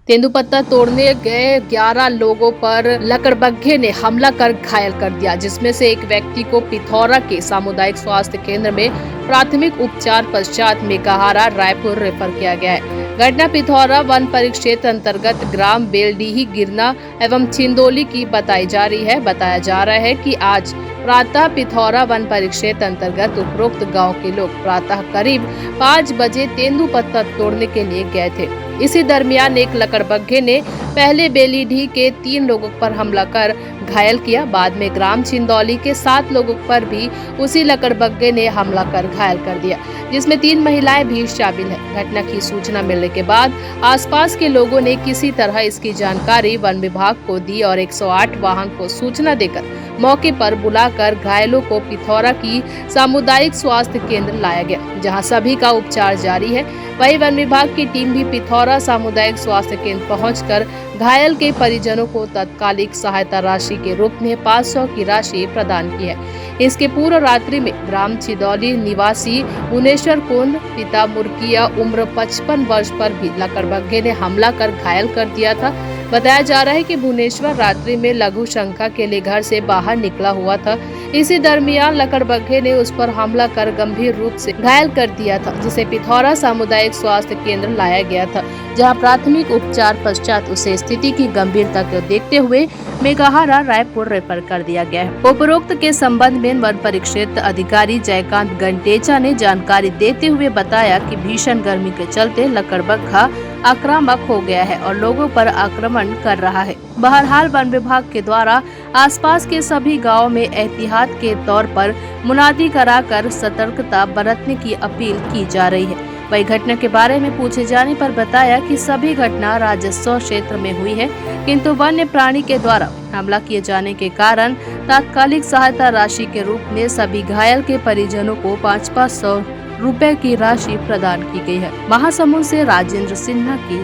तेंदुपत्ता तोड़ने गए 11 लोगों पर लकड़बग्घे ने हमला कर घायल कर दिया, जिसमें से एक व्यक्ति को पिथौरा के सामुदायिक स्वास्थ्य केंद्र में प्राथमिक उपचार पश्चात मेकाहारा रायपुर रेफर किया गया है। घटना पिथौरा वन परिक्षेत्र अंतर्गत ग्राम बेलडीही गिरना एवं छिंदोली की बताई जा रही है। बताया जा रहा है कि आज प्रातः पिथौरा वन परिक्षेत्र अंतर्गत उपरोक्त गांव के लोग प्रातः करीब 5 बजे तेंदुपत्ता तोड़ने के लिए गए थे। इसी दरमियान एक लकड़बग्घे ने पहले बेलीडीह के 3 लोगों पर हमला कर घायल किया। बाद में ग्राम छिंदौली के 7 लोगों पर भी उसी लकड़बग्घे ने हमला कर घायल कर दिया, जिसमें 3 महिलाएं भी शामिल हैं। घटना की सूचना मिलने के बाद आसपास के लोगों ने किसी तरह इसकी जानकारी वन विभाग को दी और 108 वाहन को सूचना देकर मौके पर बुलाकर घायलों को पिथौरा की सामुदायिक स्वास्थ्य केंद्र लाया गया, जहां सभी का उपचार जारी है। वहीं वन विभाग की टीम भी पिथौरा सामुदायिक स्वास्थ्य केंद्र पहुंचकर घायल के परिजनों को तत्कालिक सहायता राशि के रूप में 500 की राशि प्रदान की है। इसके पूर्व रात्रि में ग्राम छिंदौली निवासी भुवनेश्वर कुंद पिता मुर्किया उम्र 55 वर्ष पर भी लकड़बग्घे ने हमला कर घायल कर दिया था। बताया जा रहा है कि भुवनेश्वर रात्रि में लघु शंका के लिए घर से बाहर निकला हुआ था। इसी दरमियान लकड़बग्घे ने उस पर हमला कर गंभीर रूप से घायल कर दिया था, जिसे पिथौरा सामुदायिक स्वास्थ्य केंद्र लाया गया था, जहां प्राथमिक उपचार पश्चात उसे स्थिति की गंभीरता को देखते हुए मेकाहारा रायपुर रेफर कर दिया गया है। उपरोक्त के संबंध में वन परिक्षेत्र अधिकारी जयकांत गंटेचा ने जानकारी देते हुए बताया कि भीषण गर्मी के चलते लकड़बग्घा आक्रामक हो गया है और लोगों पर आक्रमण कर रहा है। बहरहाल वन विभाग के द्वारा आसपास के सभी गांवों में एहतियात के तौर पर मुनादी कराकर सतर्कता बरतने की अपील की जा रही है। वही घटना के बारे में पूछे जाने पर बताया कि सभी घटना राजस्व क्षेत्र में हुई है, किंतु वन्य प्राणी के द्वारा हमला किए जाने के कारण तात्कालिक सहायता राशि के रूप में सभी घायल के परिजनों को 500 रुपए की राशि प्रदान की गई है। महासमुंद से राजेंद्र सिन्हा की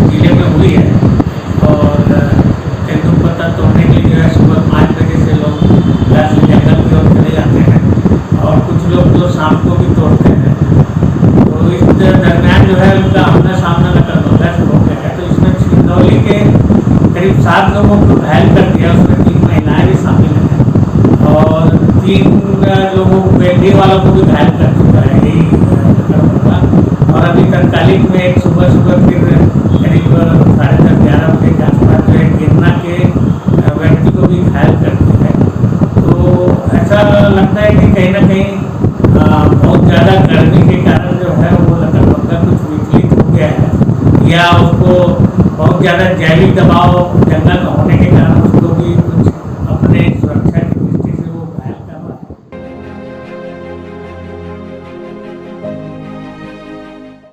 जिले में हुई है और तेंदुपत्ता तोड़ने के लिए सुबह 5 बजे से लोग जंगल की ओर चले जाते हैं और कुछ लोग तो शाम को भी तोड़ते हैं। तो इस दरमियान जो है उनका आमना सामना लकड़बग्घा से हो गया है। तो इसमें छिंदौली के करीब 7 लोगों को घायल कर दिया, उसमें 3 महिलाएं भी शामिल हैं और 3 लोगों बेटी वालों को भी घायल कर चुका है यही लकड़बग्घा। और अभी तत्कालिक में एक सुबह फिर करीब 10:30-11 बजे के आसपास जो है गिरना के व्यक्ति को भी घायल कर दिया है। तो ऐसा लगता है कि कहीं ना कहीं बहुत ज़्यादा गर्मी के कारण जो है वो लकड़बग्घा कुछ विचलित हो गया है या उसको बहुत ज़्यादा जैविक दबाव जंगल में होने के कारण